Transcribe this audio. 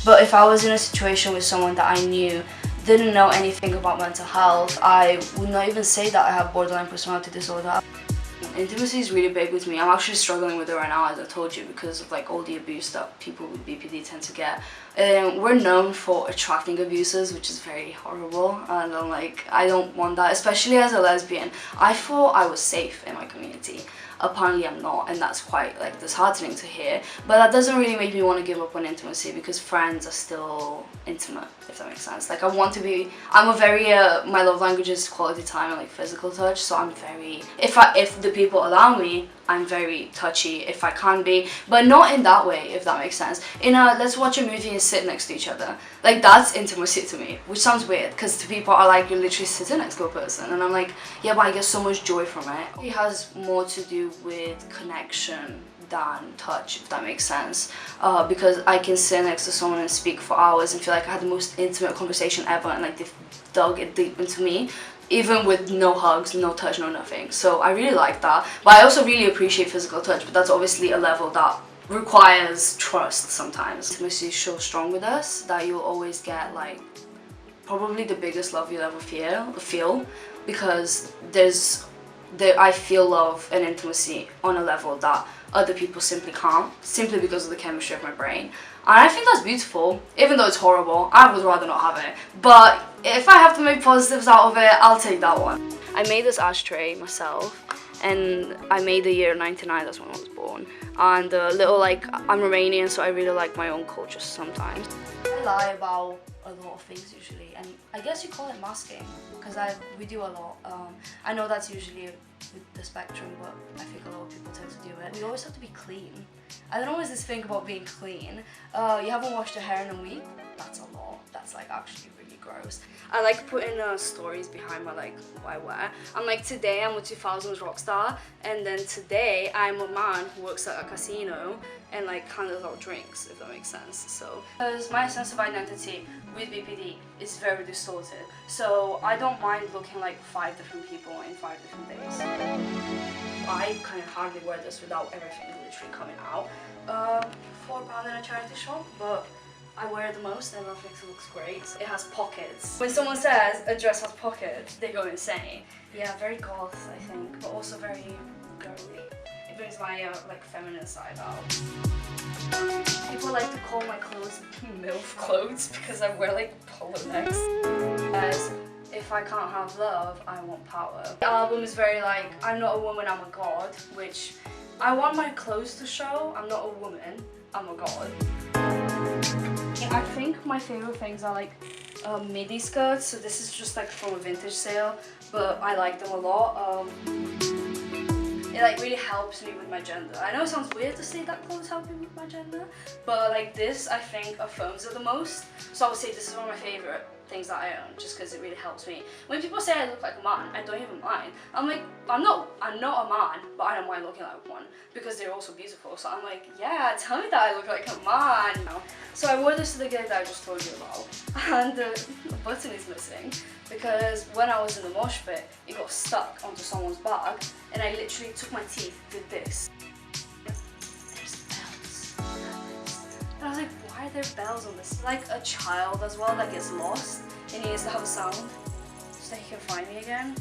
But if I was in a situation with someone that I knew didn't know anything about mental health, I would not even say that I have borderline personality disorder. Intimacy is really big with me. I'm actually struggling with it right now, as I told you, because of like all the abuse that people with BPD tend to get. We're known for attracting abusers, which is very horrible, and I'm like, I don't want that, especially as a lesbian. I thought I was safe in my community. Apparently I'm not, and that's quite like disheartening to hear, but that doesn't really make me want to give up on intimacy, because friends are still intimate, if that makes sense. Like, I'm a very my love language is quality time and like physical touch, so I'm very, if the people allow me, I'm very touchy if I can be, but not in that way, if that makes sense. Let's watch a movie and sit next to each other. Like, that's intimacy to me, which sounds weird, because to people are like, you're literally sitting next to a person, and I'm like, yeah, but I get so much joy from it. It has more to do with connection than touch, if that makes sense, because I can sit next to someone and speak for hours and feel like I had the most intimate conversation ever, and like they've dug it deep into me, even with no hugs, no touch, no nothing. So I really like that, but I also really appreciate physical touch, but that's obviously a level that requires trust sometimes. Intimacy is so strong with us that you'll always get like probably the biggest love you'll ever feel, because I feel love and intimacy on a level that other people simply can't, simply because of the chemistry of my brain. And I think that's beautiful, even though it's horrible. I would rather not have it, but if I have to make positives out of it, I'll take that one. I made this ashtray myself, and I made the year 99, that's when I was born. And I'm Romanian, so I really like my own culture sometimes. I lie about a lot of things usually, and I guess you call it masking, because we do a lot. I know that's usually with the spectrum, but I think a lot of people tend to do it. We always have to be clean. I don't know, always this thing about being clean. You haven't washed your hair in a week? That's a lot. That's like actually really gross. I like putting stories behind my what I wear. I'm like, today I'm a 2000s rock star, and then today I'm a man who works at a casino and like handles out drinks, if that makes sense. So because my sense of identity with BPD is very distorted, so I don't mind looking like 5 different people in 5 different days. I kind of hardly wear this without everything literally coming out. £4 in a charity shop, but I wear it the most. Everyone thinks it looks great. It has pockets. When someone says a dress has pockets, they go insane. Yeah, very goth, I think, but also very girly. It brings my feminine side out. People like to call my clothes MILF clothes because I wear like polo necks. As if I can't have love, I want power. The album is very like, I'm not a woman, I'm a god, which I want my clothes to show. I'm not a woman, I'm a god. I think my favorite things are like midi skirts, so this is just like from a vintage sale, but I like them a lot. It like really helps me with my gender. I know it sounds weird to say that clothes help me with my gender, but like this I think affirms it the most. So I would say this is one of my favorite things that I own, just because it really helps me. When people say I look like a man, I don't even mind. I'm like, I'm not a man, but I don't mind looking like one, because they're also beautiful. So I'm like, yeah, tell me that I look like a man. So I wore this to the gig that I just told you about, and the button is missing, because when I was in the mosh pit, it got stuck onto someone's bag, and I literally took my teeth, did this. There's bells. And I was like, why are there bells on this? Like a child as well that gets lost and he needs to have a sound so that he can find me again.